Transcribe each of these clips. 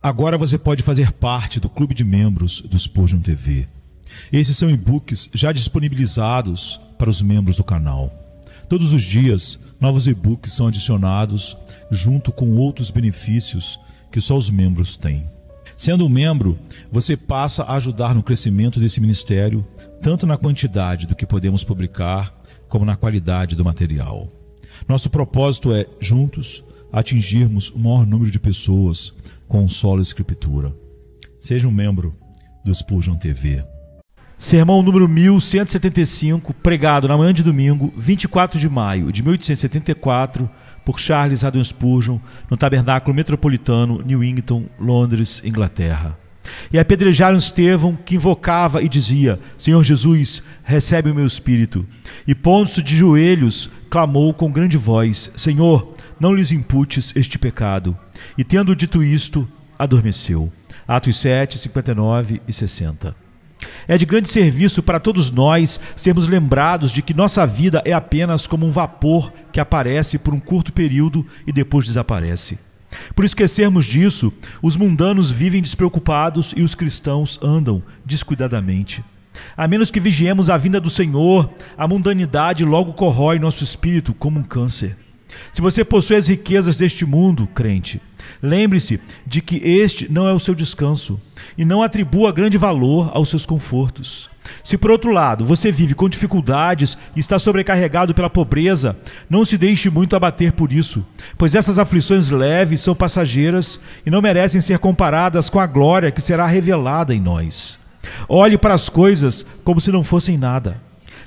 Agora você pode fazer parte do clube de membros do Spurgeon TV. Esses são e-books já disponibilizados para os membros do canal. Todos os dias, novos e-books são adicionados junto com outros benefícios que só os membros têm. Sendo um membro, você passa a ajudar no crescimento desse ministério, tanto na quantidade do que podemos publicar, como na qualidade do material. Nosso propósito é, juntos, atingirmos o maior número de pessoas com sola escritura. Seja um membro do Spurgeon TV. Sermão número 1175, pregado na manhã de domingo, 24 de maio de 1874, por Charles Haddon Spurgeon, no Tabernáculo Metropolitano, Newington, Londres, Inglaterra. E apedrejaram Estevão, que invocava e dizia: Senhor Jesus, recebe o meu espírito. E pondo-se de joelhos, clamou com grande voz: Senhor, não lhes imputes este pecado. E tendo dito isto, adormeceu. Atos 7, 59 e 60. É de grande serviço para todos nós sermos lembrados de que nossa vida é apenas como um vapor que aparece por um curto período e depois desaparece. Por esquecermos disso, os mundanos vivem despreocupados e os cristãos andam descuidadamente. A menos que vigiemos a vinda do Senhor, a mundanidade logo corrói nosso espírito como um câncer. Se você possui as riquezas deste mundo, crente, lembre-se de que este não é o seu descanso e não atribua grande valor aos seus confortos. Se por outro lado você vive com dificuldades e está sobrecarregado pela pobreza, não se deixe muito abater por isso, pois essas aflições leves são passageiras e não merecem ser comparadas com a glória que será revelada em nós. Olhe para as coisas como se não fossem nada.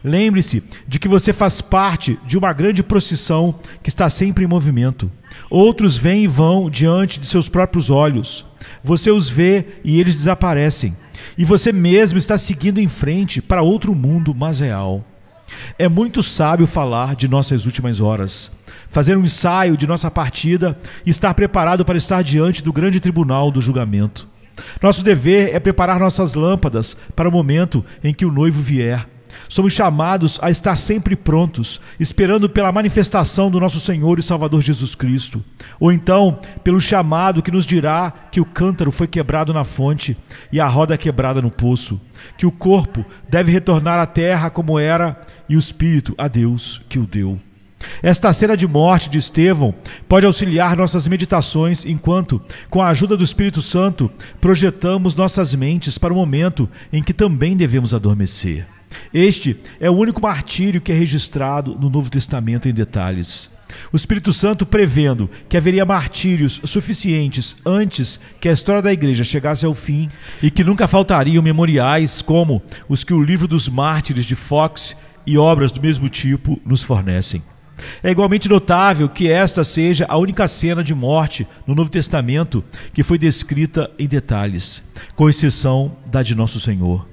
Lembre-se de que você faz parte de uma grande procissão que está sempre em movimento. Outros vêm e vão diante de seus próprios olhos. Você os vê e eles desaparecem. E você mesmo está seguindo em frente para outro mundo mais real. É muito sábio falar de nossas últimas horas, fazer um ensaio de nossa partida e estar preparado para estar diante do grande tribunal do julgamento. Nosso dever é preparar nossas lâmpadas para o momento em que o noivo vier. Somos chamados a estar sempre prontos, esperando pela manifestação do nosso Senhor e Salvador Jesus Cristo. Ou então, pelo chamado que nos dirá que o cântaro foi quebrado na fonte e a roda quebrada no poço, que o corpo deve retornar à terra como era e o espírito a Deus que o deu. Esta cena de morte de Estevão pode auxiliar nossas meditações enquanto, com a ajuda do Espírito Santo, projetamos nossas mentes para o momento em que também devemos adormecer. Este é o único martírio que é registrado no Novo Testamento em detalhes. O Espírito Santo prevendo que haveria martírios suficientes antes que a história da igreja chegasse ao fim e que nunca faltariam memoriais como os que o livro dos mártires de Fox e obras do mesmo tipo nos fornecem. É igualmente notável que esta seja a única cena de morte no Novo Testamento que foi descrita em detalhes, com exceção da de Nosso Senhor.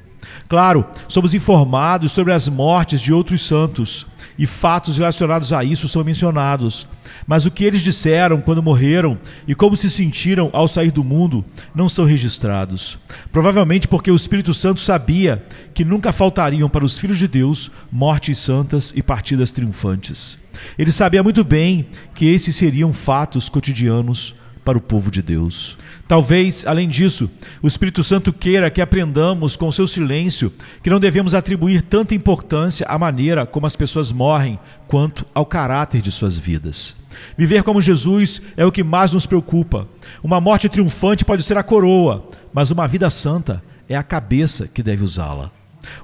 Claro, somos informados sobre as mortes de outros santos e fatos relacionados a isso são mencionados, mas o que eles disseram quando morreram e como se sentiram ao sair do mundo não são registrados. Provavelmente porque o Espírito Santo sabia que nunca faltariam para os filhos de Deus mortes santas e partidas triunfantes. Ele sabia muito bem que esses seriam fatos cotidianos para o povo de Deus. Talvez, além disso, o Espírito Santo queira que aprendamos com seu silêncio que não devemos atribuir tanta importância à maneira como as pessoas morrem quanto ao caráter de suas vidas. Viver como Jesus é o que mais nos preocupa. Uma morte triunfante pode ser a coroa, mas uma vida santa é a cabeça que deve usá-la.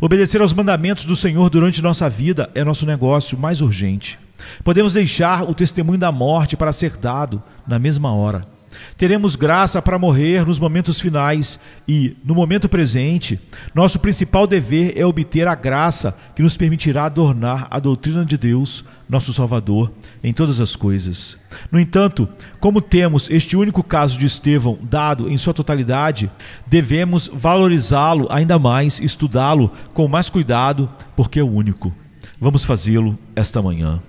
Obedecer aos mandamentos do Senhor durante nossa vida é nosso negócio mais urgente. Podemos deixar o testemunho da morte para ser dado na mesma hora. Teremos graça para morrer nos momentos finais e, no momento presente, nosso principal dever é obter a graça que nos permitirá adornar a doutrina de Deus, nosso Salvador, em todas as coisas. No entanto, como temos este único caso de Estevão dado em sua totalidade, devemos valorizá-lo ainda mais, estudá-lo com mais cuidado, porque é o único. Vamos fazê-lo esta manhã.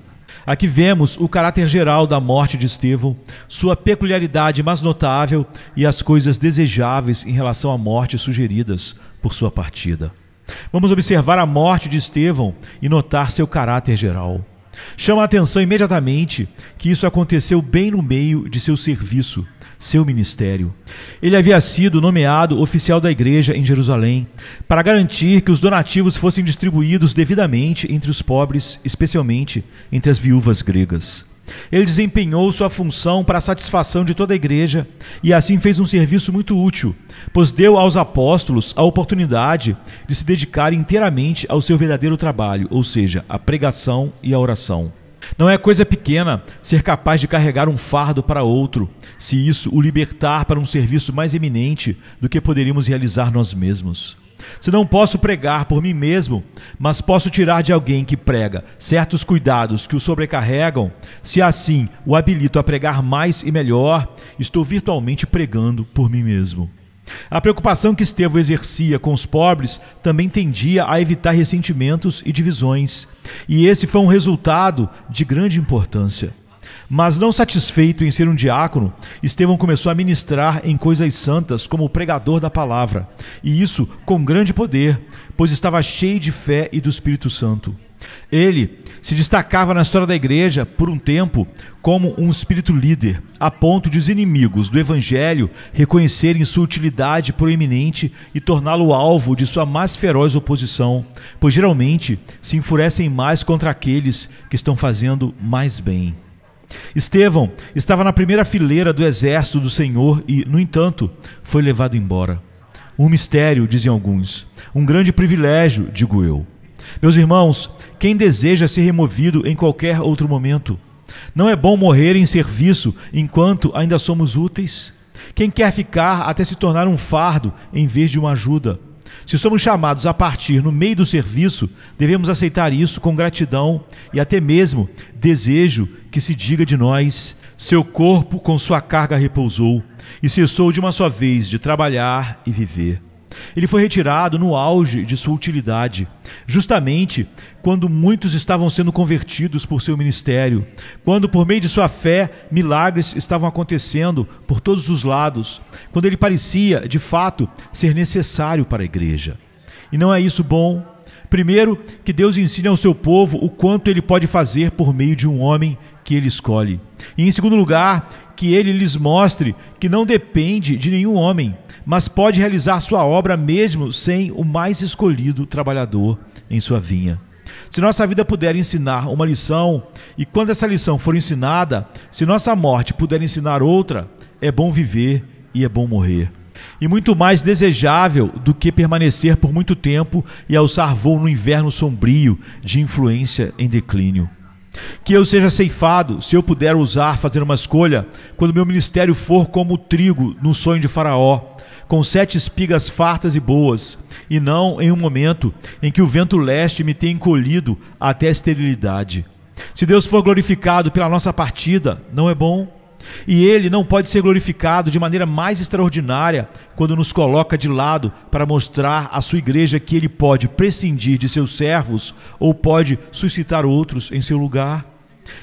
Aqui vemos o caráter geral da morte de Estevão, sua peculiaridade mais notável e as coisas desejáveis em relação à morte sugeridas por sua partida. Vamos observar a morte de Estevão e notar seu caráter geral. Chama a atenção imediatamente que isso aconteceu bem no meio de seu serviço, seu ministério. Ele havia sido nomeado oficial da igreja em Jerusalém para garantir que os donativos fossem distribuídos devidamente entre os pobres, especialmente entre as viúvas gregas. Ele desempenhou sua função para a satisfação de toda a igreja e assim fez um serviço muito útil, pois deu aos apóstolos a oportunidade de se dedicar inteiramente ao seu verdadeiro trabalho, ou seja, a pregação e a oração. Não é coisa pequena ser capaz de carregar um fardo para outro, se isso o libertar para um serviço mais eminente do que poderíamos realizar nós mesmos. Se não posso pregar por mim mesmo, mas posso tirar de alguém que prega certos cuidados que o sobrecarregam, se assim o habilito a pregar mais e melhor, estou virtualmente pregando por mim mesmo. A preocupação que Estevão exercia com os pobres também tendia a evitar ressentimentos e divisões, e esse foi um resultado de grande importância. Mas não satisfeito em ser um diácono, Estevão começou a ministrar em coisas santas como pregador da palavra, e isso com grande poder, pois estava cheio de fé e do Espírito Santo. Ele se destacava na história da igreja por um tempo como um espírito líder, a ponto de os inimigos do evangelho reconhecerem sua utilidade proeminente e torná-lo alvo de sua mais feroz oposição, pois geralmente se enfurecem mais contra aqueles que estão fazendo mais bem. Estevão estava na primeira fileira do exército do Senhor e, no entanto, foi levado embora. Um mistério, dizem alguns, um grande privilégio, digo eu. Meus irmãos, quem deseja ser removido em qualquer outro momento? Não é bom morrer em serviço enquanto ainda somos úteis? Quem quer ficar até se tornar um fardo em vez de uma ajuda? Se somos chamados a partir no meio do serviço, devemos aceitar isso com gratidão e até mesmo desejo que se diga de nós: seu corpo com sua carga repousou e cessou de uma só vez de trabalhar e viver. Ele foi retirado no auge de sua utilidade, justamente quando muitos estavam sendo convertidos por seu ministério, quando por meio de sua fé milagres estavam acontecendo por todos os lados, quando ele parecia, de fato, ser necessário para a igreja. E não é isso bom? Primeiro, que Deus ensine ao seu povo o quanto ele pode fazer por meio de um homem que ele escolhe. E em segundo lugar, que ele lhes mostre que não depende de nenhum homem, mas pode realizar sua obra mesmo sem o mais escolhido trabalhador em sua vinha. Se nossa vida puder ensinar uma lição, e quando essa lição for ensinada, se nossa morte puder ensinar outra, é bom viver e é bom morrer. E muito mais desejável do que permanecer por muito tempo e alçar voo no inverno sombrio de influência em declínio. Que eu seja ceifado, se eu puder ousar fazer uma escolha, quando meu ministério for como o trigo no sonho de Faraó, com 7 espigas fartas e boas, e não em um momento em que o vento leste me tenha encolhido até a esterilidade. Se Deus for glorificado pela nossa partida, não é bom? E Ele não pode ser glorificado de maneira mais extraordinária quando nos coloca de lado para mostrar à sua igreja que Ele pode prescindir de seus servos ou pode suscitar outros em seu lugar.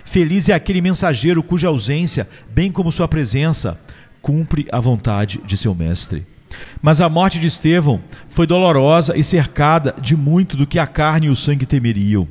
Feliz é aquele mensageiro cuja ausência, bem como sua presença, cumpre a vontade de seu mestre. Mas a morte de Estevão foi dolorosa e cercada de muito do que a carne e o sangue temeriam.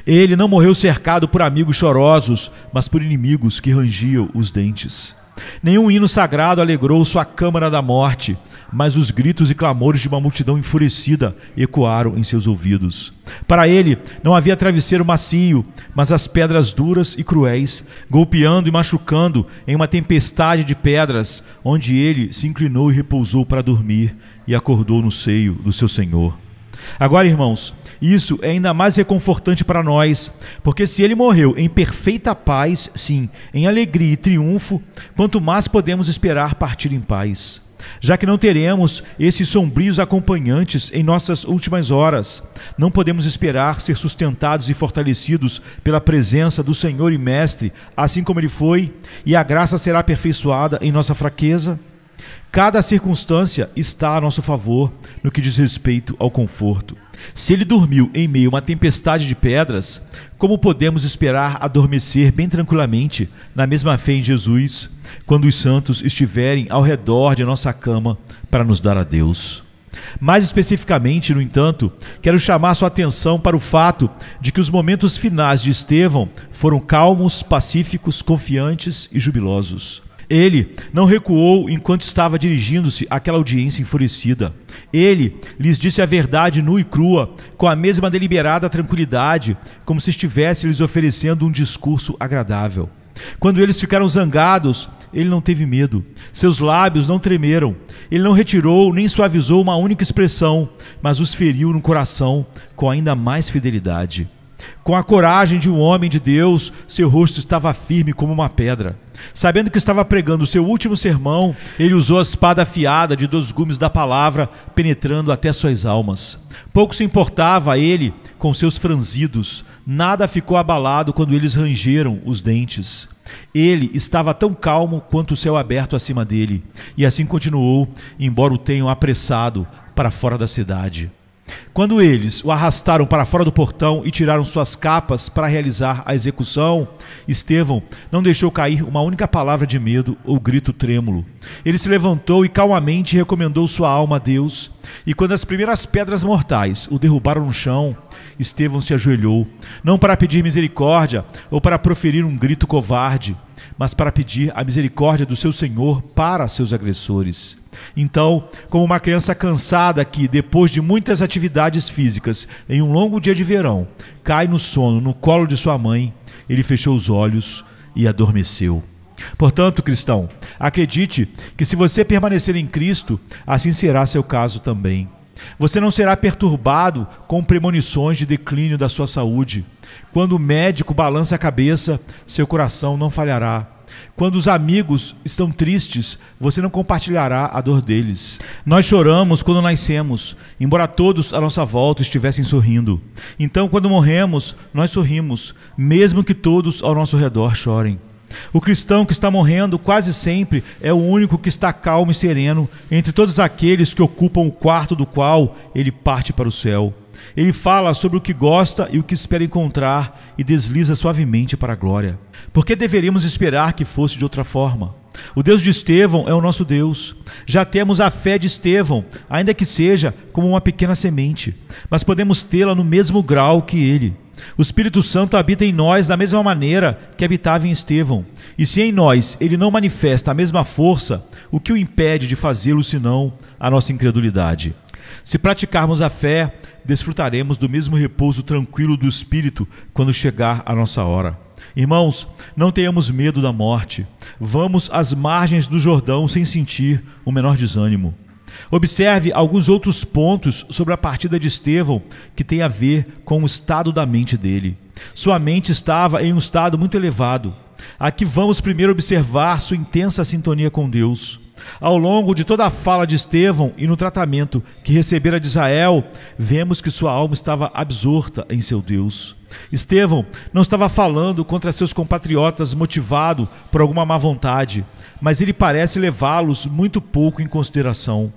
Ele não morreu cercado por amigos chorosos, mas por inimigos que rangiam os dentes. Nenhum hino sagrado alegrou sua câmara da morte, mas os gritos e clamores de uma multidão enfurecida ecoaram em seus ouvidos. Para ele não havia travesseiro macio, mas as pedras duras e cruéis, golpeando e machucando em uma tempestade de pedras, onde ele se inclinou e repousou para dormir e acordou no seio do seu Senhor. Agora, irmãos, isso é ainda mais reconfortante para nós, porque se ele morreu em perfeita paz, sim, em alegria e triunfo, quanto mais podemos esperar partir em paz, já que não teremos esses sombrios acompanhantes em nossas últimas horas. Não podemos esperar ser sustentados e fortalecidos pela presença do Senhor e Mestre, assim como ele foi, e a graça será aperfeiçoada em nossa fraqueza. Cada circunstância está a nosso favor no que diz respeito ao conforto. Se ele dormiu em meio a uma tempestade de pedras, como podemos esperar adormecer bem tranquilamente na mesma fé em Jesus, quando os santos estiverem ao redor de nossa cama para nos dar a Deus? Mais especificamente, no entanto, quero chamar sua atenção para o fato de que os momentos finais de Estevão foram calmos, pacíficos, confiantes e jubilosos. Ele não recuou enquanto estava dirigindo-se àquela audiência enfurecida. Ele lhes disse a verdade nua e crua, com a mesma deliberada tranquilidade, como se estivesse lhes oferecendo um discurso agradável. Quando eles ficaram zangados, ele não teve medo. Seus lábios não tremeram. Ele não retirou nem suavizou uma única expressão, mas os feriu no coração com ainda mais fidelidade. Com a coragem de um homem de Deus, seu rosto estava firme como uma pedra. Sabendo que estava pregando o seu último sermão, ele usou a espada afiada de 2 gumes da palavra, penetrando até suas almas. Pouco se importava ele com seus franzidos, nada ficou abalado quando eles rangeram os dentes. Ele estava tão calmo quanto o céu aberto acima dele, e assim continuou, embora o tenham apressado para fora da cidade. Quando eles o arrastaram para fora do portão e tiraram suas capas para realizar a execução, Estevão não deixou cair uma única palavra de medo ou grito trêmulo. Ele se levantou e calmamente recomendou sua alma a Deus, e quando as primeiras pedras mortais o derrubaram no chão, Estevão se ajoelhou, não para pedir misericórdia ou para proferir um grito covarde, mas para pedir a misericórdia do seu Senhor para seus agressores. Então, como uma criança cansada que, depois de muitas atividades físicas, em um longo dia de verão, cai no sono no colo de sua mãe, ele fechou os olhos e adormeceu. Portanto, cristão, acredite que se você permanecer em Cristo, assim será seu caso também. Você não será perturbado com premonições de declínio da sua saúde. Quando o médico balança a cabeça, seu coração não falhará. Quando os amigos estão tristes, você não compartilhará a dor deles. Nós choramos quando nascemos, embora todos à nossa volta estivessem sorrindo. Então, quando morremos, nós sorrimos, mesmo que todos ao nosso redor chorem. O cristão que está morrendo quase sempre é o único que está calmo e sereno entre todos aqueles que ocupam o quarto do qual ele parte para o céu. Ele fala sobre o que gosta e o que espera encontrar e desliza suavemente para a glória. Por que deveríamos esperar que fosse de outra forma? O Deus de Estevão é o nosso Deus. Já temos a fé de Estevão, ainda que seja como uma pequena semente, mas podemos tê-la no mesmo grau que ele. O Espírito Santo habita em nós da mesma maneira que habitava em Estevão. E se em nós ele não manifesta a mesma força, o que o impede de fazê-lo senão a nossa incredulidade? Se praticarmos a fé, desfrutaremos do mesmo repouso tranquilo do Espírito quando chegar a nossa hora. Irmãos, não tenhamos medo da morte. Vamos às margens do Jordão sem sentir o menor desânimo. Observe alguns outros pontos sobre a partida de Estevão que tem a ver com o estado da mente dele. Sua mente estava em um estado muito elevado. Aqui vamos primeiro observar sua intensa sintonia com Deus. Ao longo de toda a fala de Estevão e no tratamento que recebera de Israel, vemos que sua alma estava absorta em seu Deus. Estevão não estava falando contra seus compatriotas motivado por alguma má vontade, mas ele parece levá-los muito pouco em consideração.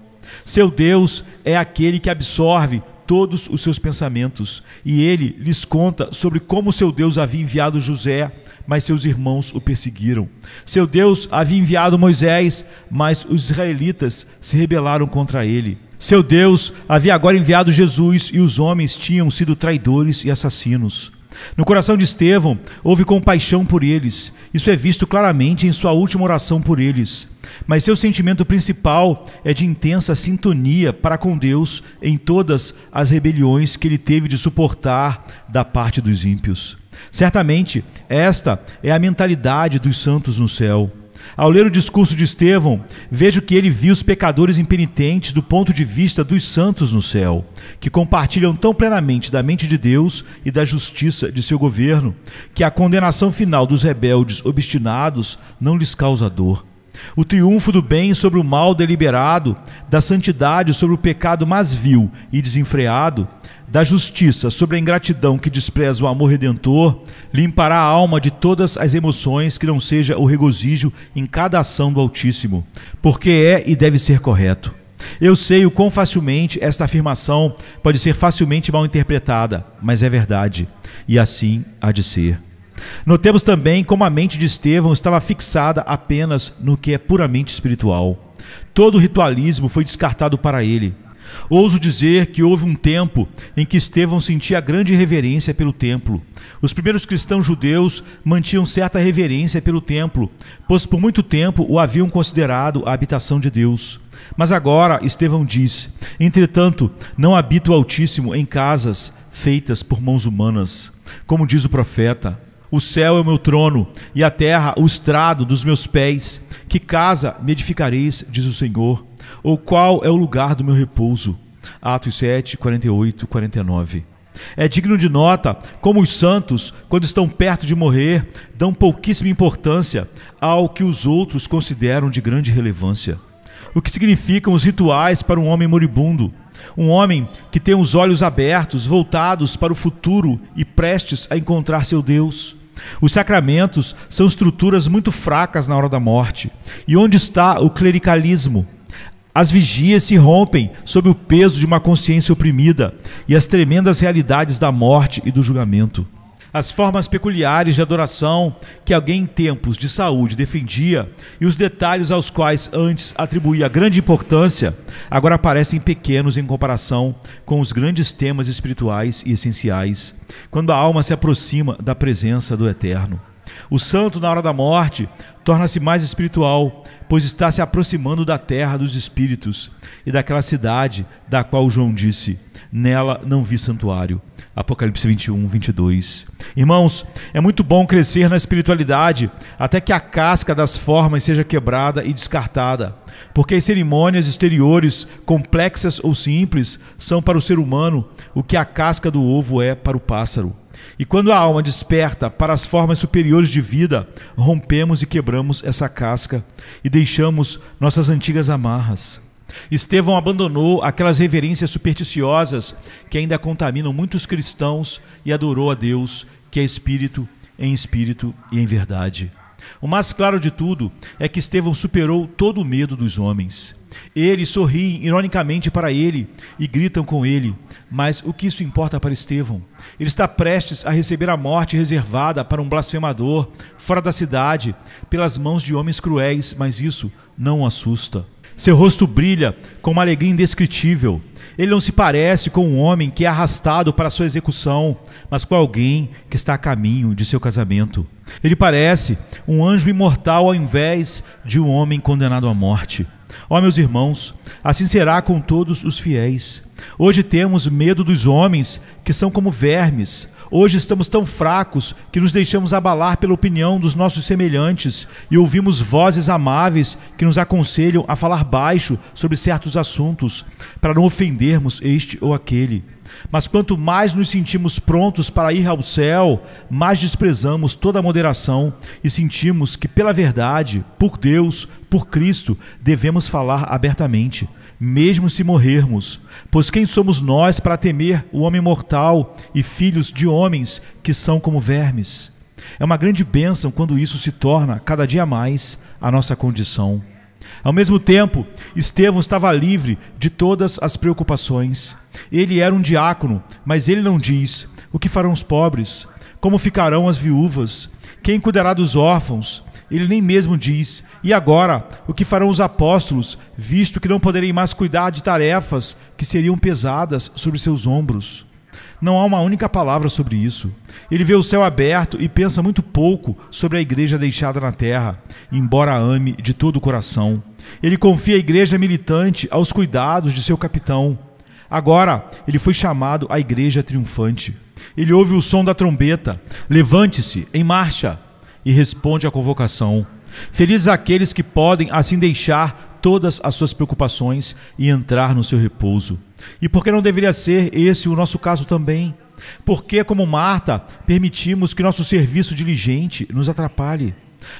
Seu Deus é aquele que absorve todos os seus pensamentos, e ele lhes conta sobre como seu Deus havia enviado José, mas seus irmãos o perseguiram. Seu Deus havia enviado Moisés, mas os israelitas se rebelaram contra ele. Seu Deus havia agora enviado Jesus, e os homens tinham sido traidores e assassinos. No coração de Estevão houve compaixão por eles. Isso é visto claramente em sua última oração por eles. Mas seu sentimento principal é de intensa sintonia para com Deus em todas as rebeliões que ele teve de suportar da parte dos ímpios. Certamente, esta é a mentalidade dos santos no céu. Ao ler o discurso de Estevão, vejo que ele viu os pecadores impenitentes do ponto de vista dos santos no céu, que compartilham tão plenamente da mente de Deus e da justiça de seu governo, que a condenação final dos rebeldes obstinados não lhes causa dor. O triunfo do bem sobre o mal deliberado, da santidade sobre o pecado mais vil e desenfreado, da justiça sobre a ingratidão que despreza o amor redentor, limpará a alma de todas as emoções que não seja o regozijo em cada ação do Altíssimo, porque é e deve ser correto. Eu sei o quão facilmente esta afirmação pode ser facilmente mal interpretada, mas é verdade, e assim há de ser. Notemos também como a mente de Estevão estava fixada apenas no que é puramente espiritual. Todo o ritualismo foi descartado para ele. Ouso dizer que houve um tempo em que Estevão sentia grande reverência pelo templo. Os primeiros cristãos judeus mantinham certa reverência pelo templo, pois por muito tempo o haviam considerado a habitação de Deus. Mas agora Estevão diz: entretanto, não habita o Altíssimo em casas feitas por mãos humanas. Como diz o profeta: o céu é o meu trono e a terra o estrado dos meus pés. Que casa me edificareis, diz o Senhor? Ou qual é o lugar do meu repouso? Atos 7, 48, 49. É digno de nota como os santos, quando estão perto de morrer, dão pouquíssima importância ao que os outros consideram de grande relevância. O que significam os rituais para um homem moribundo? Um homem que tem os olhos abertos, voltados para o futuro e prestes a encontrar seu Deus. Os sacramentos são estruturas muito fracas na hora da morte. E onde está o clericalismo? As vigias se rompem sob o peso de uma consciência oprimida e as tremendas realidades da morte e do julgamento. As formas peculiares de adoração que alguém em tempos de saúde defendia e os detalhes aos quais antes atribuía grande importância, agora parecem pequenos em comparação com os grandes temas espirituais e essenciais, quando a alma se aproxima da presença do Eterno. O santo, na hora da morte, torna-se mais espiritual, pois está se aproximando da terra dos espíritos e daquela cidade da qual João disse: nela não vi santuário. Apocalipse 21, 22. Irmãos, é muito bom crescer na espiritualidade até que a casca das formas seja quebrada e descartada, porque as cerimônias exteriores, complexas ou simples, são para o ser humano o que a casca do ovo é para o pássaro. E quando a alma desperta para as formas superiores de vida, rompemos e quebramos essa casca e deixamos nossas antigas amarras. Estevão abandonou aquelas reverências supersticiosas que ainda contaminam muitos cristãos e adorou a Deus, que é espírito e em verdade. O mais claro de tudo é que Estevão superou todo o medo dos homens. Eles sorriem ironicamente para ele e gritam com ele, mas o que isso importa para Estevão? Ele está prestes a receber a morte reservada para um blasfemador fora da cidade pelas mãos de homens cruéis, mas isso não o assusta. Seu rosto brilha com uma alegria indescritível. Ele não se parece com um homem que é arrastado para sua execução, mas com alguém que está a caminho de seu casamento. Ele parece um anjo imortal ao invés de um homem condenado à morte. Ó, meus irmãos, assim será com todos os fiéis. Hoje temos medo dos homens que são como vermes. Hoje estamos tão fracos que nos deixamos abalar pela opinião dos nossos semelhantes e ouvimos vozes amáveis que nos aconselham a falar baixo sobre certos assuntos, para não ofendermos este ou aquele. Mas quanto mais nos sentimos prontos para ir ao céu, mais desprezamos toda a moderação e sentimos que, pela verdade, por Deus, por Cristo, devemos falar abertamente, mesmo se morrermos. Pois quem somos nós para temer o homem mortal e filhos de homens que são como vermes? É uma grande bênção quando isso se torna cada dia mais a nossa condição. Ao mesmo tempo, Estevão estava livre de todas as preocupações. Ele era um diácono, mas ele não diz: o que farão os pobres? Como ficarão as viúvas? Quem cuidará dos órfãos? Ele nem mesmo diz: e agora, o que farão os apóstolos, visto que não poderem mais cuidar de tarefas que seriam pesadas sobre seus ombros? Não há uma única palavra sobre isso. Ele vê o céu aberto e pensa muito pouco sobre a igreja deixada na terra, embora a ame de todo o coração. Ele confia a igreja militante aos cuidados de seu capitão. Agora, ele foi chamado à igreja triunfante. Ele ouve o som da trombeta: levante-se, em marcha, e responde à convocação. Felizes aqueles que podem assim deixar todas as suas preocupações e entrar no seu repouso. E por que não deveria ser esse o nosso caso também? Porque, como Marta, permitimos que nosso serviço diligente nos atrapalhe?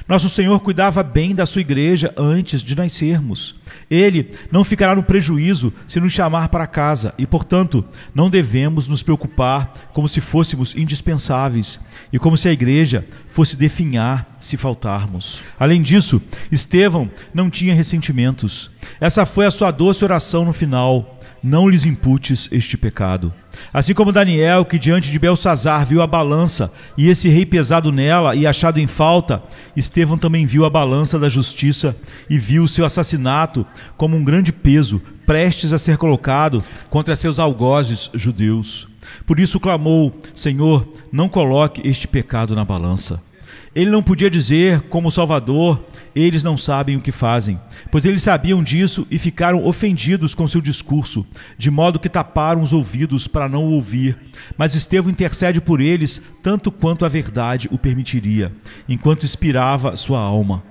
Nosso Senhor cuidava bem da sua igreja antes de nascermos. Ele não ficará no prejuízo se nos chamar para casa e, portanto, não devemos nos preocupar como se fôssemos indispensáveis e como se a igreja fosse definhar se faltarmos. Além disso, Estevão não tinha ressentimentos. Essa foi a sua doce oração no final: não lhes imputes este pecado. Assim como Daniel, que diante de Belsazar viu a balança e esse rei pesado nela e achado em falta, Estevão também viu a balança da justiça e viu o seu assassinato como um grande peso prestes a ser colocado contra seus algozes judeus. Por isso clamou: Senhor, não coloque este pecado na balança. Ele não podia dizer, como Salvador, eles não sabem o que fazem, pois eles sabiam disso e ficaram ofendidos com seu discurso, de modo que taparam os ouvidos para não o ouvir. Mas Estevão intercede por eles tanto quanto a verdade o permitiria, enquanto inspirava sua alma.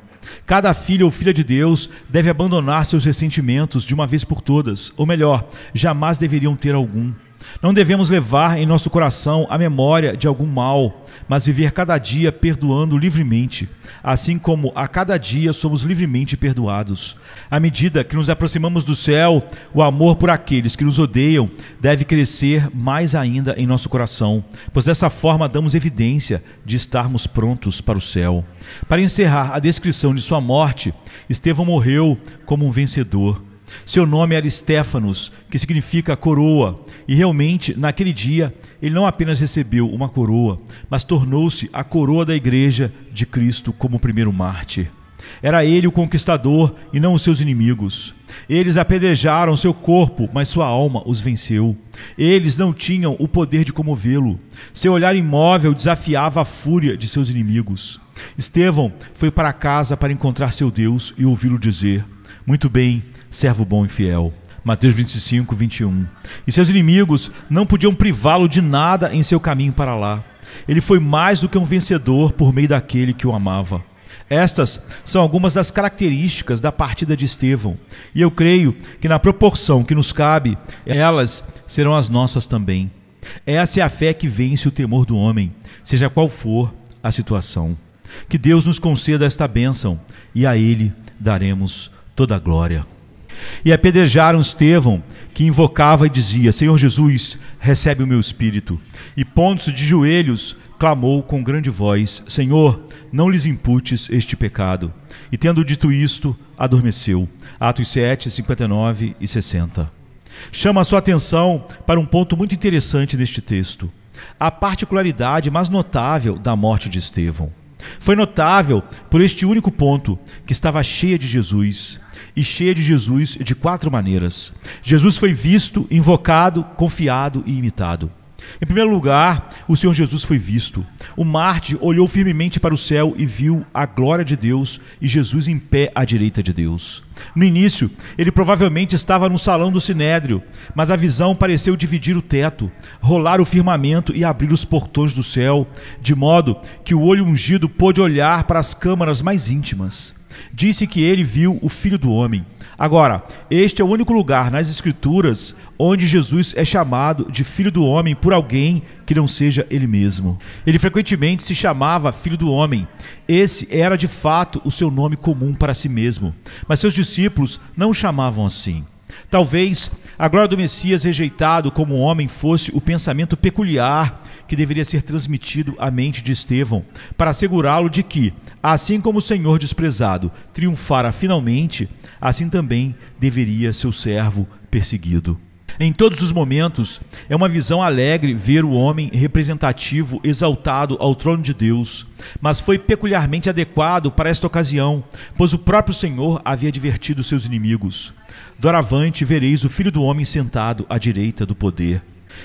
Cada filho ou filha de Deus deve abandonar seus ressentimentos de uma vez por todas, ou melhor, jamais deveriam ter algum. Não devemos levar em nosso coração a memória de algum mal, mas viver cada dia perdoando livremente, assim como a cada dia somos livremente perdoados. À medida que nos aproximamos do céu, o amor por aqueles que nos odeiam deve crescer mais ainda em nosso coração, pois dessa forma damos evidência de estarmos prontos para o céu. Para encerrar a descrição de sua morte, Estevão morreu como um vencedor. Seu nome era Estéfanos, que significa coroa, e realmente, naquele dia, ele não apenas recebeu uma coroa, mas tornou-se a coroa da Igreja de Cristo como primeiro mártir. Era ele o conquistador e não os seus inimigos. Eles apedrejaram seu corpo, mas sua alma os venceu. Eles não tinham o poder de comovê-lo. Seu olhar imóvel desafiava a fúria de seus inimigos. Estevão foi para casa para encontrar seu Deus e ouvi-lo dizer: muito bem, servo bom e fiel. Mateus 25, 21. E seus inimigos não podiam privá-lo de nada em seu caminho para lá. Ele foi mais do que um vencedor por meio daquele que o amava. Estas são algumas das características da partida de Estevão, e eu creio que na proporção que nos cabe, elas serão as nossas também. Essa é a fé que vence o temor do homem, seja qual for a situação. Que Deus nos conceda esta bênção, e a Ele daremos toda a glória. E apedrejaram Estevão, que invocava e dizia: Senhor Jesus, recebe o meu espírito. E pondo-se de joelhos, clamou com grande voz: Senhor, não lhes imputes este pecado. E tendo dito isto, adormeceu. Atos 7, 59 e 60. Chama a sua atenção para um ponto muito interessante neste texto: a particularidade mais notável da morte de Estevão. Foi notável por este único ponto, que estava cheia de Jesus. E cheia de Jesus de 4 maneiras. Jesus foi visto, invocado, confiado e imitado. Em primeiro lugar, o Senhor Jesus foi visto. O mártir olhou firmemente para o céu e viu a glória de Deus e Jesus em pé à direita de Deus. No início, ele provavelmente estava no salão do Sinédrio, mas a visão pareceu dividir o teto, rolar o firmamento e abrir os portões do céu, de modo que o olho ungido pôde olhar para as câmaras mais íntimas. Disse que ele viu o Filho do Homem. Agora, este é o único lugar nas Escrituras onde Jesus é chamado de Filho do Homem por alguém que não seja ele mesmo. Ele frequentemente se chamava Filho do Homem. Esse era de fato o seu nome comum para si mesmo, mas seus discípulos não o chamavam assim. Talvez a glória do Messias rejeitado como homem fosse o pensamento peculiar que deveria ser transmitido à mente de Estevão, para assegurá-lo de que, assim como o Senhor desprezado triunfara finalmente, assim também deveria seu servo perseguido. Em todos os momentos, é uma visão alegre ver o homem representativo exaltado ao trono de Deus, mas foi peculiarmente adequado para esta ocasião, pois o próprio Senhor havia advertido seus inimigos. Doravante vereis o Filho do Homem sentado à direita do poder.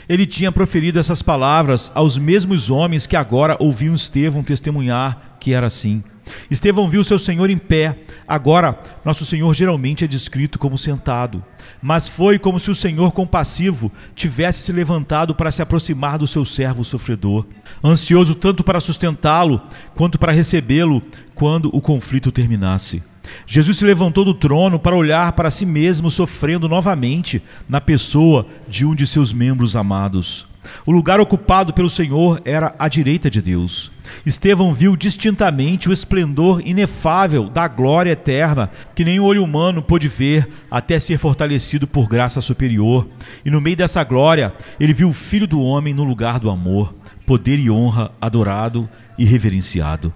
Ele tinha proferido essas palavras aos mesmos homens que agora ouviam Estevão testemunhar que era assim. Estevão viu seu Senhor em pé. Agora, nosso Senhor geralmente é descrito como sentado, mas foi como se o Senhor compassivo tivesse se levantado para se aproximar do seu servo sofredor, ansioso tanto para sustentá-lo quanto para recebê-lo quando o conflito terminasse. Jesus se levantou do trono para olhar para si mesmo sofrendo novamente na pessoa de um de seus membros amados. O lugar ocupado pelo Senhor era à direita de Deus. Estevão viu distintamente o esplendor inefável da glória eterna que nem o olho humano pôde ver até ser fortalecido por graça superior. E no meio dessa glória, ele viu o Filho do Homem no lugar do amor, poder e honra, adorado e reverenciado.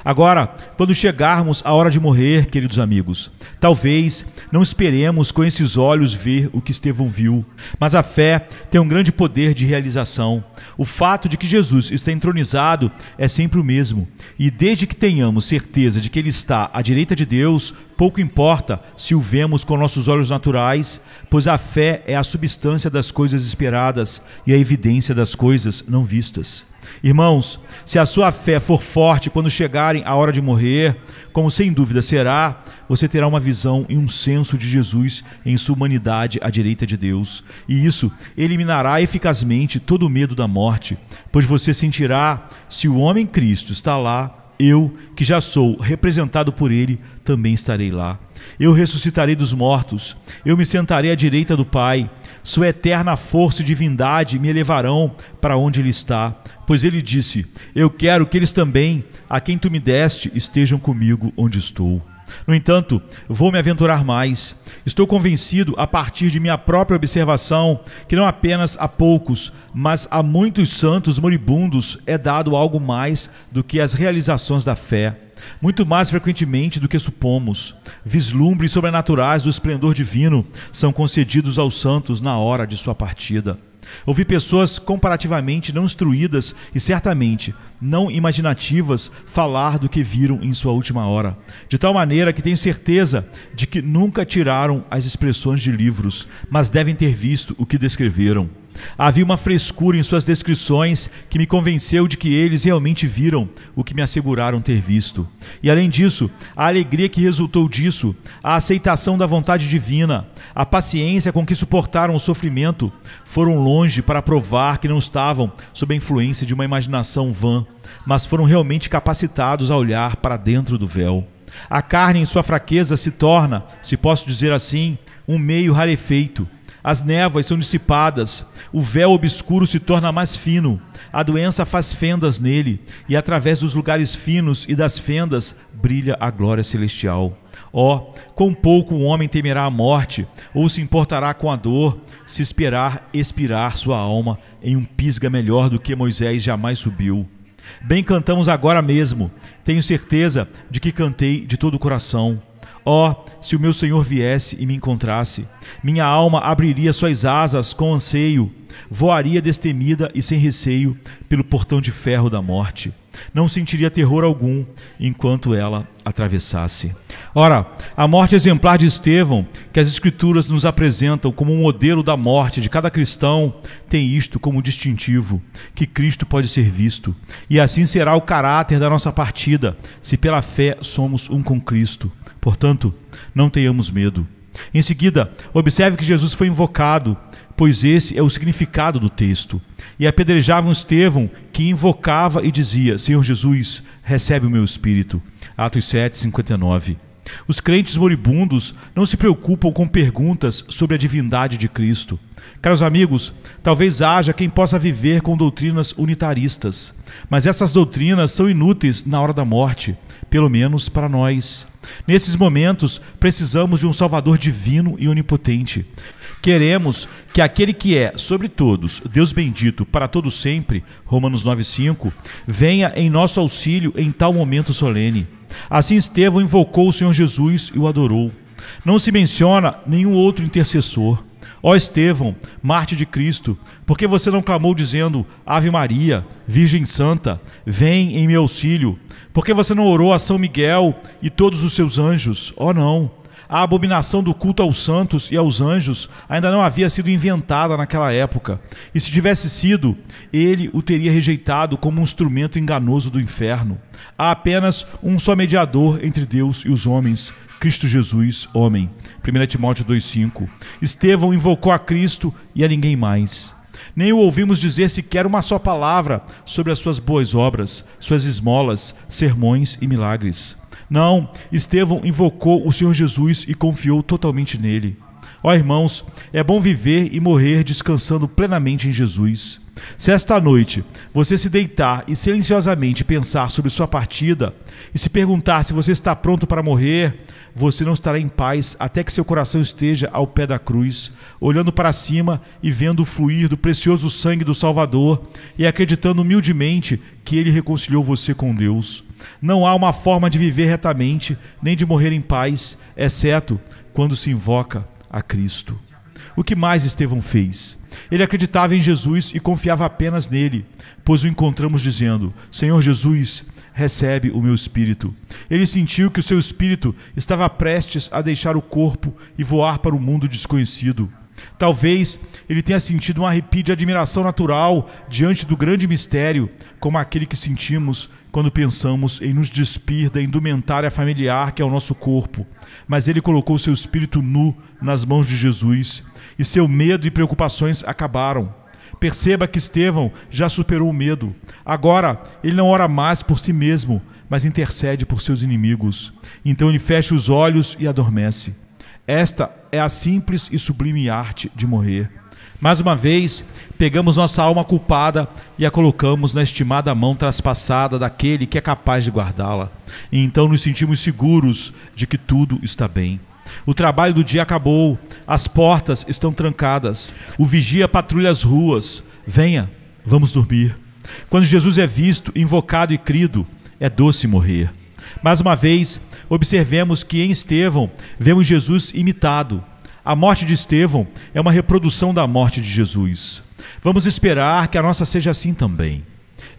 Agora, quando chegarmos à hora de morrer, queridos amigos, talvez não esperemos com esses olhos ver o que Estevão viu, mas a fé tem um grande poder de realização. O fato de que Jesus está entronizado é sempre o mesmo, e desde que tenhamos certeza de que Ele está à direita de Deus, pouco importa se o vemos com nossos olhos naturais, pois a fé é a substância das coisas esperadas e a evidência das coisas não vistas. Irmãos, se a sua fé for forte quando chegarem a hora de morrer, como sem dúvida será, você terá uma visão e um senso de Jesus em sua humanidade à direita de Deus. E isso eliminará eficazmente todo o medo da morte, pois você sentirá, se o homem Cristo está lá, eu, que já sou representado por Ele, também estarei lá. Eu ressuscitarei dos mortos, eu me sentarei à direita do Pai, sua eterna força e divindade me levarão para onde Ele está, pois Ele disse, eu quero que eles também, a quem tu me deste, estejam comigo onde estou. No entanto, vou me aventurar mais. Estou convencido, a partir de minha própria observação, que não apenas a poucos, mas a muitos santos moribundos é dado algo mais do que as realizações da fé. Muito mais frequentemente do que supomos. Vislumbres sobrenaturais do esplendor divino são concedidos aos santos na hora de sua partida. Ouvi pessoas comparativamente não instruídas e certamente não imaginativas falar do que viram em sua última hora, de tal maneira que tenho certeza de que nunca tiraram as expressões de livros, mas devem ter visto o que descreveram. Havia uma frescura em suas descrições que me convenceu de que eles realmente viram o que me asseguraram ter visto. E além disso, a alegria que resultou disso, a aceitação da vontade divina, a paciência com que suportaram o sofrimento, foram longe para provar que não estavam sob a influência de uma imaginação vã, mas foram realmente capacitados a olhar para dentro do véu. A carne em sua fraqueza se torna, se posso dizer assim, um meio rarefeito. As névoas são dissipadas, o véu obscuro se torna mais fino, a doença faz fendas nele, e através dos lugares finos e das fendas brilha a glória celestial. Ó, quão pouco um homem temerá a morte, ou se importará com a dor, se esperar expirar sua alma em um pisga melhor do que Moisés jamais subiu. Bem cantamos agora mesmo, tenho certeza de que cantei de todo o coração. Ó, se o meu Senhor viesse e me encontrasse, minha alma abriria suas asas com anseio, voaria destemida e sem receio pelo portão de ferro da morte. Não sentiria terror algum enquanto ela atravessasse. Ora, a morte exemplar de Estevão, que as Escrituras nos apresentam como um modelo da morte de cada cristão, tem isto como distintivo, que Cristo pode ser visto, e assim será o caráter da nossa partida, se pela fé somos um com Cristo. Portanto, não tenhamos medo. Em seguida, observe que Jesus foi invocado, pois esse é o significado do texto. E apedrejavam Estevão, que invocava e dizia, Senhor Jesus, recebe o meu espírito. Atos 7, 59. Os crentes moribundos não se preocupam com perguntas sobre a divindade de Cristo. Caros amigos, talvez haja quem possa viver com doutrinas unitaristas, mas essas doutrinas são inúteis na hora da morte, pelo menos para nós. Nesses momentos, precisamos de um Salvador divino e onipotente. Queremos que aquele que é, sobre todos, Deus bendito para todo sempre, Romanos 9,5, venha em nosso auxílio em tal momento solene. Assim Estevão invocou o Senhor Jesus e o adorou. Não se menciona nenhum outro intercessor. Ó Estevão, mártir de Cristo, por que você não clamou dizendo, Ave Maria, Virgem Santa, vem em meu auxílio? Por que você não orou a São Miguel e todos os seus anjos? Oh não! A abominação do culto aos santos e aos anjos ainda não havia sido inventada naquela época. E se tivesse sido, ele o teria rejeitado como um instrumento enganoso do inferno. Há apenas um só mediador entre Deus e os homens, Cristo Jesus, homem. 1 Timóteo 2,5. Estevão invocou a Cristo e a ninguém mais. Nem o ouvimos dizer sequer uma só palavra sobre as suas boas obras, suas esmolas, sermões e milagres. Não, Estevão invocou o Senhor Jesus e confiou totalmente nele. Ó irmãos, é bom viver e morrer descansando plenamente em Jesus. Se esta noite você se deitar e silenciosamente pensar sobre sua partida e se perguntar se você está pronto para morrer, você não estará em paz até que seu coração esteja ao pé da cruz, olhando para cima e vendo o fluir do precioso sangue do Salvador e acreditando humildemente que ele reconciliou você com Deus. Não há uma forma de viver retamente, nem de morrer em paz, exceto quando se invoca a Cristo. O que mais Estevão fez? Ele acreditava em Jesus e confiava apenas nele, pois o encontramos dizendo: Senhor Jesus, recebe o meu espírito. Ele sentiu que o seu espírito estava prestes a deixar o corpo e voar para o mundo desconhecido. Talvez ele tenha sentido um arrepio de admiração natural diante do grande mistério, como aquele que sentimos quando pensamos em nos despir da indumentária familiar que é o nosso corpo. Mas ele colocou seu espírito nu nas mãos de Jesus e seu medo e preocupações acabaram. Perceba que Estevão já superou o medo. Agora, ele não ora mais por si mesmo, mas intercede por seus inimigos. Então ele fecha os olhos e adormece. Esta é a simples e sublime arte de morrer. Mais uma vez, pegamos nossa alma culpada e a colocamos na estimada mão traspassada daquele que é capaz de guardá-la. E então nos sentimos seguros de que tudo está bem. O trabalho do dia acabou, as portas estão trancadas, o vigia patrulha as ruas. Venha, vamos dormir. Quando Jesus é visto, invocado e crido, é doce morrer. Mais uma vez, observemos que em Estevão vemos Jesus imitado. A morte de Estevão é uma reprodução da morte de Jesus. Vamos esperar que a nossa seja assim também.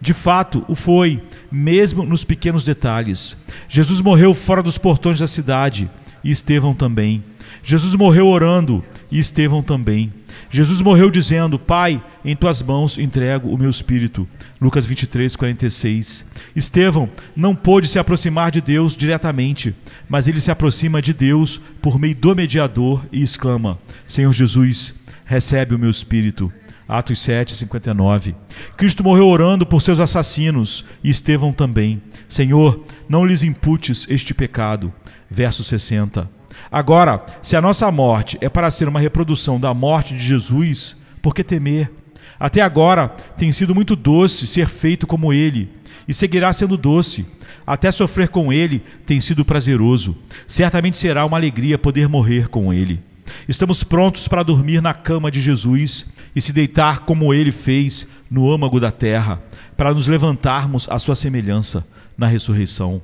De fato, o foi, mesmo nos pequenos detalhes. Jesus morreu fora dos portões da cidade, e Estevão também. Jesus morreu orando, e Estevão também. Jesus morreu dizendo: Pai, em tuas mãos entrego o meu espírito. Lucas 23, 46. Estevão não pôde se aproximar de Deus diretamente, mas ele se aproxima de Deus por meio do mediador e exclama: Senhor Jesus, recebe o meu espírito. Atos 7, 59. Cristo morreu orando por seus assassinos, e Estevão também. Senhor, não lhes imputes este pecado. Verso 60. Agora, se a nossa morte é para ser uma reprodução da morte de Jesus, por que temer? Até agora tem sido muito doce ser feito como ele, e seguirá sendo doce. Até sofrer com ele tem sido prazeroso. Certamente será uma alegria poder morrer com ele. Estamos prontos para dormir na cama de Jesus e se deitar como ele fez no âmago da terra, para nos levantarmos à sua semelhança na ressurreição.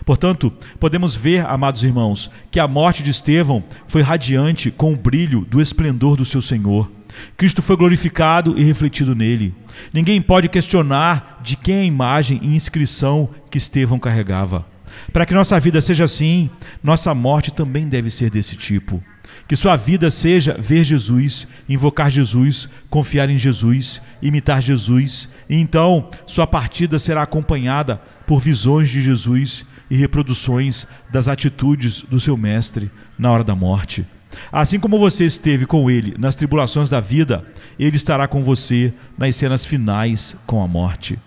Portanto, podemos ver, amados irmãos, que a morte de Estevão foi radiante com o brilho do esplendor do seu Senhor. Cristo foi glorificado e refletido nele. Ninguém pode questionar de quem é a imagem e inscrição que Estevão carregava. Para que nossa vida seja assim, nossa morte também deve ser desse tipo. Que sua vida seja ver Jesus, invocar Jesus, confiar em Jesus, imitar Jesus, e então sua partida será acompanhada por visões de Jesus e reproduções das atitudes do seu mestre na hora da morte. Assim como você esteve com ele nas tribulações da vida, ele estará com você nas cenas finais com a morte.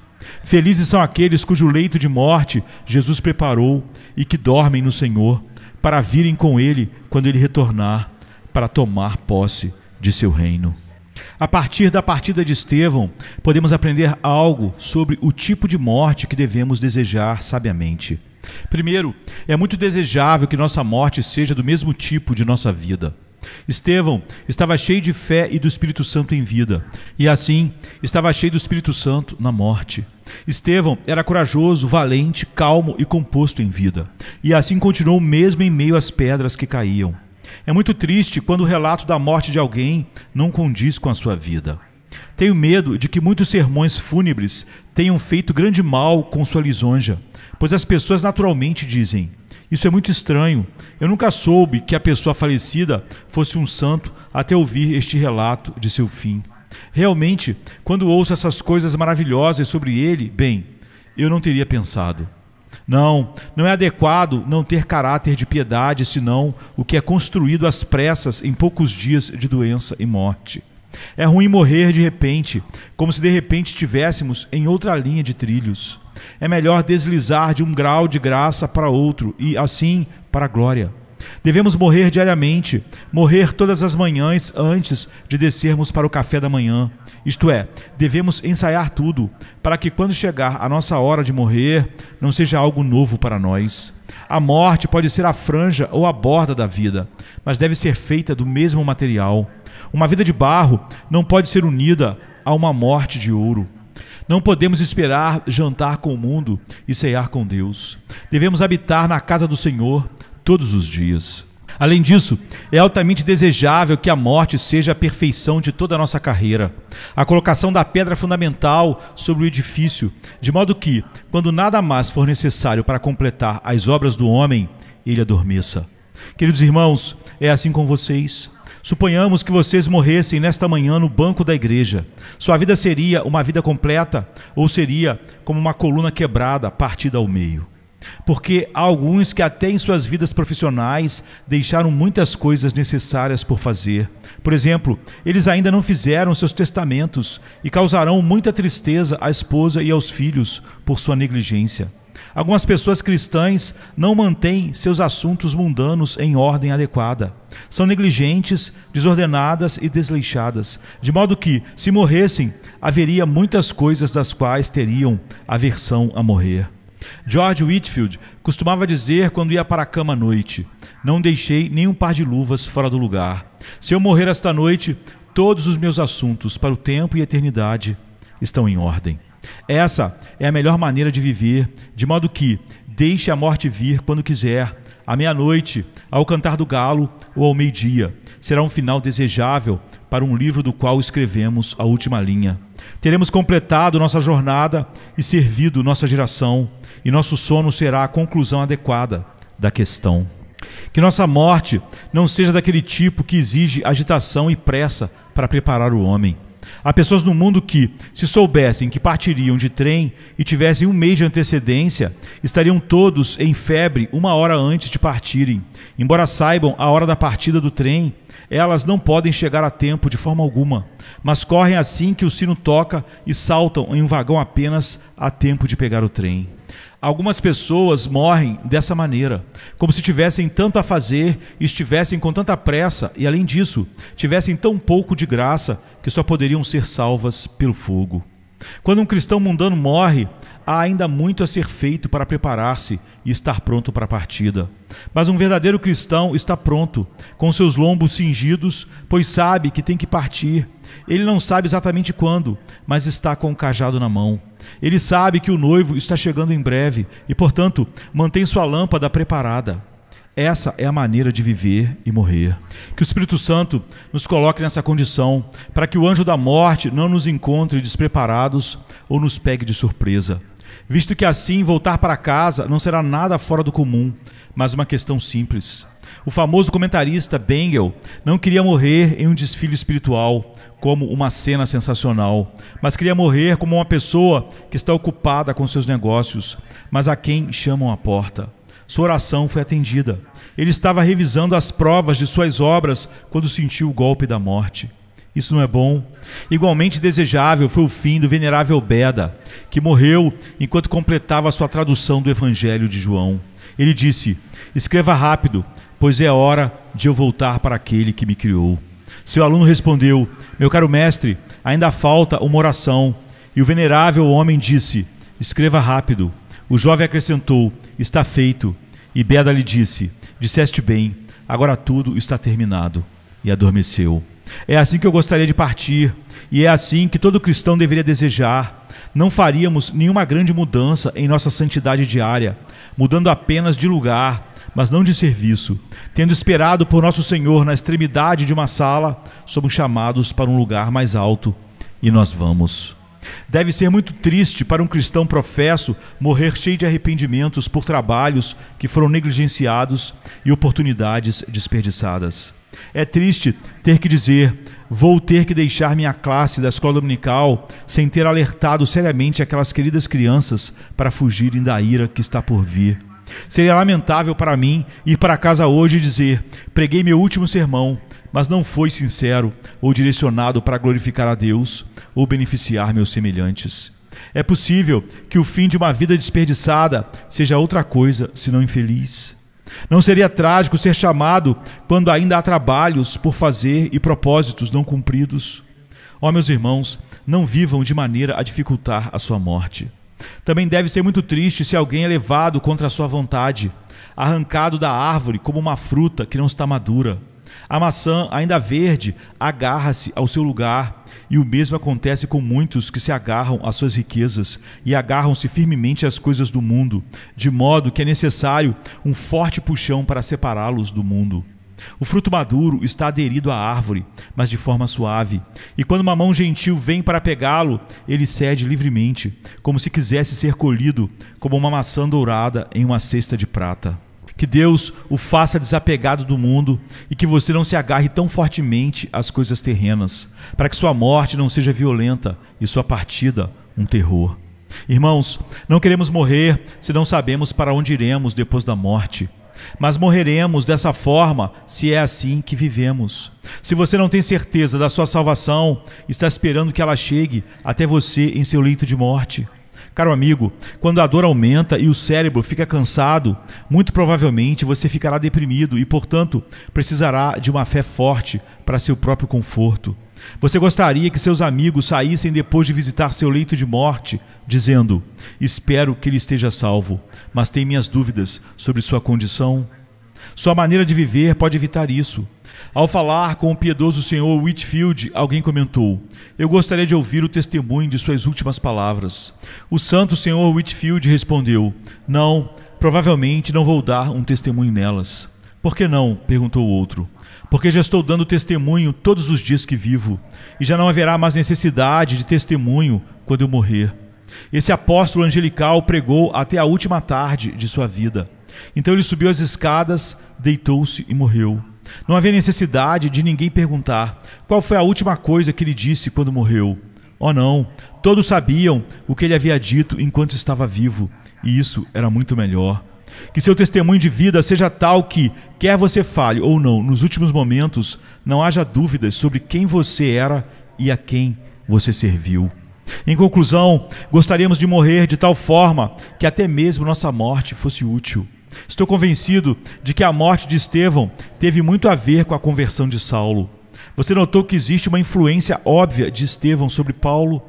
Felizes são aqueles cujo leito de morte Jesus preparou e que dormem no Senhor, para virem com ele quando ele retornar, para tomar posse de seu reino. A partir da partida de Estevão, podemos aprender algo sobre o tipo de morte que devemos desejar sabiamente. Primeiro, é muito desejável que nossa morte seja do mesmo tipo de nossa vida. Estevão estava cheio de fé e do Espírito Santo em vida, e assim estava cheio do Espírito Santo na morte. Estevão era corajoso, valente, calmo e composto em vida, e assim continuou mesmo em meio às pedras que caíam. É muito triste quando o relato da morte de alguém não condiz com a sua vida. Tenho medo de que muitos sermões fúnebres tenham feito grande mal com sua lisonja, pois as pessoas naturalmente dizem: isso é muito estranho, eu nunca soube que a pessoa falecida fosse um santo até ouvir este relato de seu fim. Realmente, quando ouço essas coisas maravilhosas sobre ele, bem, eu não teria pensado. Não é adequado não ter caráter de piedade, senão o que é construído às pressas em poucos dias de doença e morte. É ruim morrer de repente, como se de repente estivéssemos em outra linha de trilhos. É melhor deslizar de um grau de graça para outro e, assim, para a glória. Devemos morrer diariamente, morrer todas as manhãs antes de descermos para o café da manhã. Isto é, devemos ensaiar tudo, para que quando chegar a nossa hora de morrer, não seja algo novo para nós. A morte pode ser a franja ou a borda da vida, mas deve ser feita do mesmo material. Uma vida de barro não pode ser unida a uma morte de ouro. Não podemos esperar jantar com o mundo e cear com Deus. Devemos habitar na casa do Senhor todos os dias. Além disso, é altamente desejável que a morte seja a perfeição de toda a nossa carreira, a colocação da pedra fundamental sobre o edifício, de modo que, quando nada mais for necessário para completar as obras do homem, ele adormeça. Queridos irmãos, é assim com vocês. Suponhamos que vocês morressem nesta manhã no banco da igreja. Sua vida seria uma vida completa ou seria como uma coluna quebrada, partida ao meio? Porque há alguns que até em suas vidas profissionais deixaram muitas coisas necessárias por fazer. Por exemplo, eles ainda não fizeram seus testamentos e causarão muita tristeza à esposa e aos filhos por sua negligência. Algumas pessoas cristãs não mantêm seus assuntos mundanos em ordem adequada. São negligentes, desordenadas e desleixadas, de modo que, se morressem, haveria muitas coisas das quais teriam aversão a morrer. George Whitefield costumava dizer quando ia para a cama à noite: não deixei nenhum par de luvas fora do lugar. Se eu morrer esta noite, todos os meus assuntos para o tempo e a eternidade estão em ordem. Essa é a melhor maneira de viver, de modo que deixe a morte vir quando quiser, à meia-noite, ao cantar do galo ou ao meio-dia. Será um final desejável para um livro do qual escrevemos a última linha. Teremos completado nossa jornada e servido nossa geração, e nosso sono será a conclusão adequada da questão. Que nossa morte não seja daquele tipo que exige agitação e pressa para preparar o homem. Há pessoas no mundo que, se soubessem que partiriam de trem e tivessem um mês de antecedência, estariam todos em febre uma hora antes de partirem. Embora saibam a hora da partida do trem, elas não podem chegar a tempo de forma alguma, mas correm assim que o sino toca e saltam em um vagão apenas a tempo de pegar o trem. Algumas pessoas morrem dessa maneira, como se tivessem tanto a fazer e estivessem com tanta pressa e, além disso, tivessem tão pouco de graça que só poderiam ser salvas pelo fogo. Quando um cristão mundano morre, há ainda muito a ser feito para preparar-se e estar pronto para a partida. Mas um verdadeiro cristão está pronto, com seus lombos cingidos, pois sabe que tem que partir. Ele não sabe exatamente quando, mas está com o cajado na mão. Ele sabe que o noivo está chegando em breve e, portanto, mantém sua lâmpada preparada. Essa é a maneira de viver e morrer. Que o Espírito Santo nos coloque nessa condição, para que o anjo da morte não nos encontre despreparados ou nos pegue de surpresa. Visto que assim voltar para casa não será nada fora do comum, mas uma questão simples. O famoso comentarista Bengel não queria morrer em um desfile espiritual, como uma cena sensacional, mas queria morrer como uma pessoa que está ocupada com seus negócios, mas a quem chamam à porta. Sua oração foi atendida. Ele estava revisando as provas de suas obras quando sentiu o golpe da morte. Isso não é bom? Igualmente desejável foi o fim do venerável Beda, que morreu enquanto completava sua tradução do Evangelho de João. Ele disse: escreva rápido, pois é hora de eu voltar para aquele que me criou. Seu aluno respondeu: meu caro mestre, ainda falta uma oração. E o venerável homem disse: escreva rápido. O jovem acrescentou: está feito. E Beda lhe disse: disseste bem, agora tudo está terminado. E adormeceu. É assim que eu gostaria de partir, e é assim que todo cristão deveria desejar. Não faríamos nenhuma grande mudança em nossa santidade diária, mudando apenas de lugar, mas não de serviço. Tendo esperado por nosso Senhor na extremidade de uma sala, somos chamados para um lugar mais alto, e nós vamos. Deve ser muito triste para um cristão professo morrer cheio de arrependimentos por trabalhos que foram negligenciados e oportunidades desperdiçadas. É triste ter que dizer: vou ter que deixar minha classe da escola dominical sem ter alertado seriamente aquelas queridas crianças para fugirem da ira que está por vir. Seria lamentável para mim ir para casa hoje e dizer: preguei meu último sermão, mas não foi sincero ou direcionado para glorificar a Deus ou beneficiar meus semelhantes. É possível que o fim de uma vida desperdiçada seja outra coisa senão infeliz. Não seria trágico ser chamado quando ainda há trabalhos por fazer e propósitos não cumpridos? Ó, meus irmãos, não vivam de maneira a dificultar a sua morte. Também deve ser muito triste se alguém é levado contra a sua vontade, arrancado da árvore como uma fruta que não está madura. A maçã, ainda verde, agarra-se ao seu lugar, e o mesmo acontece com muitos que se agarram às suas riquezas e agarram-se firmemente às coisas do mundo, de modo que é necessário um forte puxão para separá-los do mundo. O fruto maduro está aderido à árvore, mas de forma suave, e quando uma mão gentil vem para pegá-lo, ele cede livremente, como se quisesse ser colhido, como uma maçã dourada em uma cesta de prata. Que Deus o faça desapegado do mundo e que você não se agarre tão fortemente às coisas terrenas, para que sua morte não seja violenta e sua partida um terror. Irmãos, não queremos morrer se não sabemos para onde iremos depois da morte, mas morreremos dessa forma se é assim que vivemos. Se você não tem certeza da sua salvação, está esperando que ela chegue até você em seu leito de morte. Caro amigo, quando a dor aumenta e o cérebro fica cansado, muito provavelmente você ficará deprimido e, portanto, precisará de uma fé forte para seu próprio conforto. Você gostaria que seus amigos saíssem depois de visitar seu leito de morte, dizendo: espero que ele esteja salvo, mas tenho minhas dúvidas sobre sua condição? Sua maneira de viver pode evitar isso. Ao falar com o piedoso Sr. Whitefield, alguém comentou: eu gostaria de ouvir o testemunho de suas últimas palavras. O santo Sr. Whitefield respondeu: não, provavelmente não vou dar um testemunho nelas. Por que não? Perguntou o outro. Porque já estou dando testemunho todos os dias que vivo, e já não haverá mais necessidade de testemunho quando eu morrer. Esse apóstolo angelical pregou até a última tarde de sua vida. Então ele subiu as escadas, deitou-se e morreu. Não havia necessidade de ninguém perguntar qual foi a última coisa que ele disse quando morreu. Oh não, todos sabiam o que ele havia dito enquanto estava vivo, e isso era muito melhor. Que seu testemunho de vida seja tal que, quer você fale ou não, nos últimos momentos, não haja dúvidas sobre quem você era e a quem você serviu. Em conclusão, gostaríamos de morrer de tal forma que até mesmo nossa morte fosse útil. Estou convencido de que a morte de Estevão teve muito a ver com a conversão de Saulo. Você notou que existe uma influência óbvia de Estevão sobre Paulo?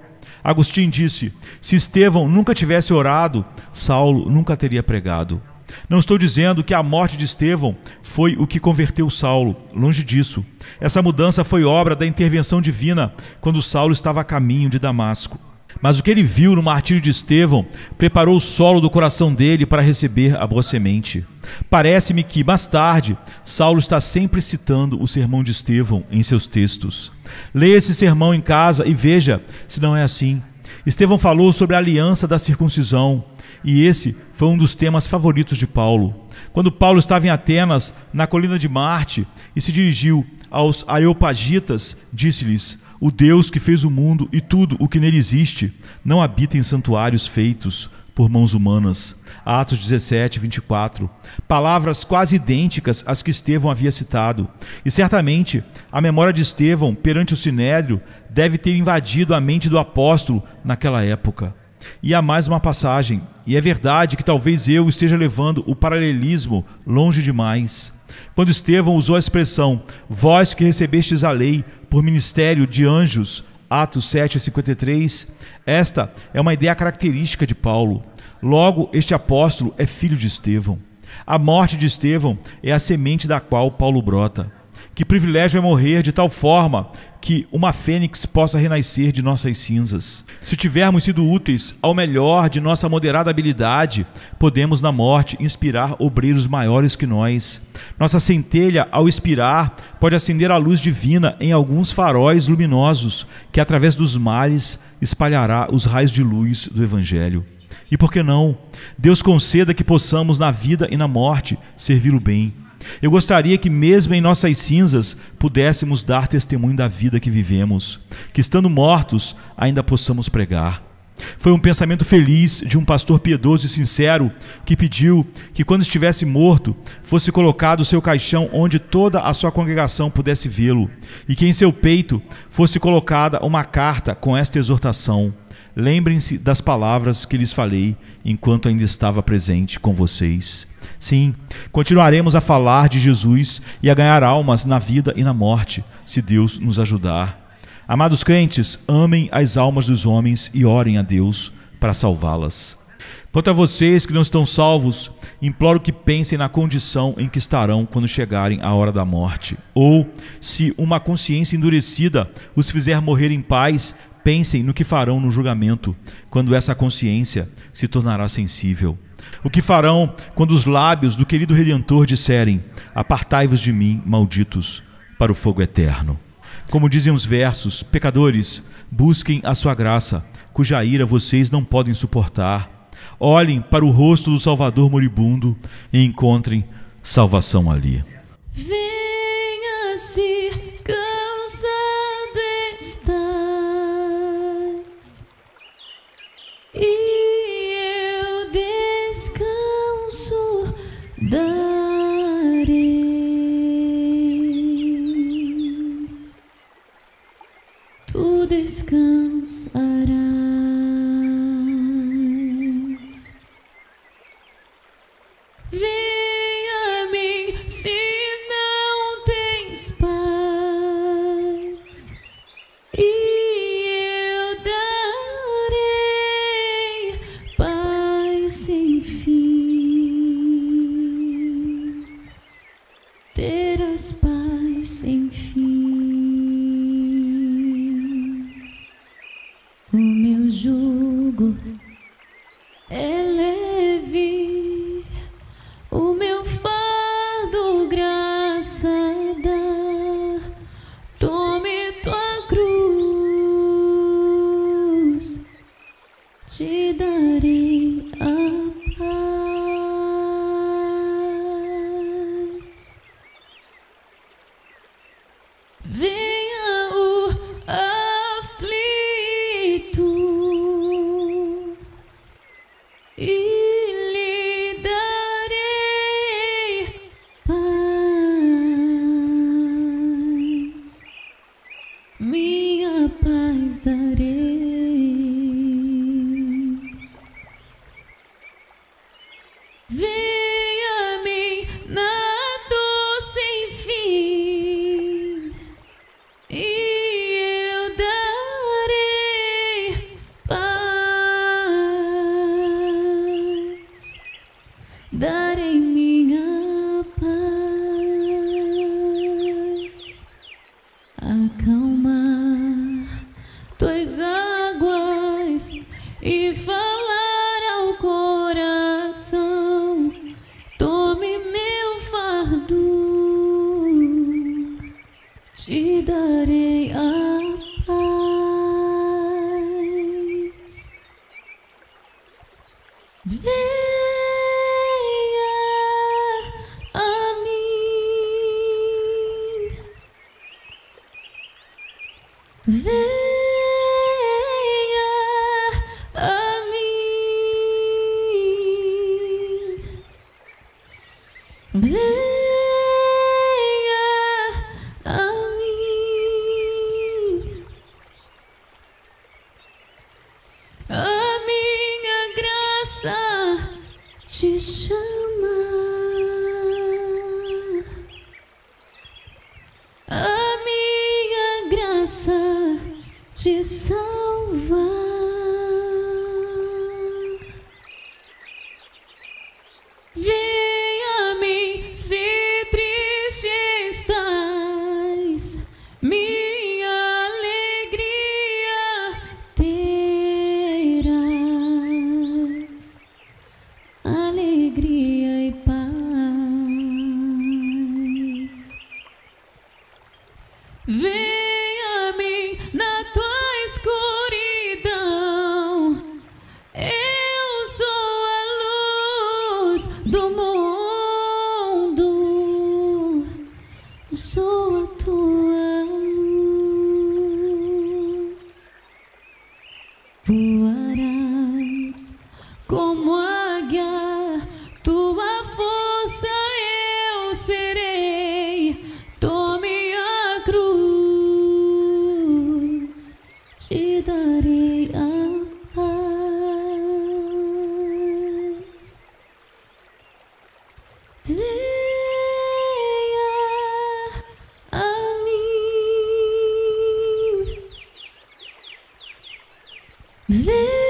Agostinho disse: se Estevão nunca tivesse orado, Saulo nunca teria pregado. Não estou dizendo que a morte de Estevão foi o que converteu Saulo, longe disso. Essa mudança foi obra da intervenção divina quando Saulo estava a caminho de Damasco. Mas o que ele viu no martírio de Estevão preparou o solo do coração dele para receber a boa semente. Parece-me que, mais tarde, Saulo está sempre citando o sermão de Estevão em seus textos. Leia esse sermão em casa e veja se não é assim. Estevão falou sobre a aliança da circuncisão, e esse foi um dos temas favoritos de Paulo. Quando Paulo estava em Atenas, na colina de Marte, e se dirigiu aos Areopagitas, disse-lhes: o Deus que fez o mundo e tudo o que nele existe não habita em santuários feitos por mãos humanas. Atos 17, 24. Palavras quase idênticas às que Estevão havia citado. E certamente a memória de Estevão perante o Sinédrio deve ter invadido a mente do apóstolo naquela época. E há mais uma passagem, e é verdade que talvez eu esteja levando o paralelismo longe demais. Quando Estevão usou a expressão vós que recebestes a lei por ministério de anjos, Atos 7:53, esta é uma ideia característica de Paulo. Logo, este apóstolo é filho de Estevão. A morte de Estevão é a semente da qual Paulo brota. Que privilégio é morrer de tal forma que uma fênix possa renascer de nossas cinzas. Se tivermos sido úteis ao melhor de nossa moderada habilidade, podemos na morte inspirar obreiros maiores que nós. Nossa centelha, ao expirar, pode acender a luz divina em alguns faróis luminosos, que através dos mares espalhará os raios de luz do Evangelho. E por que não? Deus conceda que possamos na vida e na morte servi-lo bem. Eu gostaria que mesmo em nossas cinzas pudéssemos dar testemunho da vida que vivemos, que estando mortos ainda possamos pregar. Foi um pensamento feliz de um pastor piedoso e sincero que pediu que quando estivesse morto fosse colocado o seu caixão onde toda a sua congregação pudesse vê-lo e que em seu peito fosse colocada uma carta com esta exortação: lembrem-se das palavras que lhes falei enquanto ainda estava presente com vocês. Sim, continuaremos a falar de Jesus e a ganhar almas na vida e na morte, se Deus nos ajudar. Amados crentes, amem as almas dos homens e orem a Deus para salvá-las. Quanto a vocês que não estão salvos, imploro que pensem na condição em que estarão quando chegarem a hora da morte. Ou, se uma consciência endurecida os fizer morrer em paz, pensem no que farão no julgamento, quando essa consciência se tornará sensível. O que farão quando os lábios do querido Redentor disserem: apartai-vos de mim, malditos, para o fogo eterno. Como dizem os versos, pecadores, busquem a sua graça, cuja ira vocês não podem suportar. Olhem para o rosto do Salvador moribundo e encontrem salvação ali. Venha, se cansado estás, e eu descanso darei. Tu descansarás. Venha a mim se não tens paz, e eu darei paz sem fim. Terás paz sem fim. O meu jugo é leve, o meu fardo graça dá. Tome tua cruz, te darei a paz. Venha o aflito e minha paz darei. Venha a mim na dor sem fim, e eu darei paz. Darei minha paz. Acalmar tuas águas e falar ao coração: tome meu fardo, te darei a paz. Venha a mim. Venha a mim. Venha a mim. A minha graça te chama. A minha graça te salva. Venha a mim se triste estás, minha alegria terás, alegria e paz. Venha a mim na tua escuridão, eu sou a luz do mundo, sou a tua luz. Voarás como águia, tua força eu serei. Tome a cruz, te darei a ver.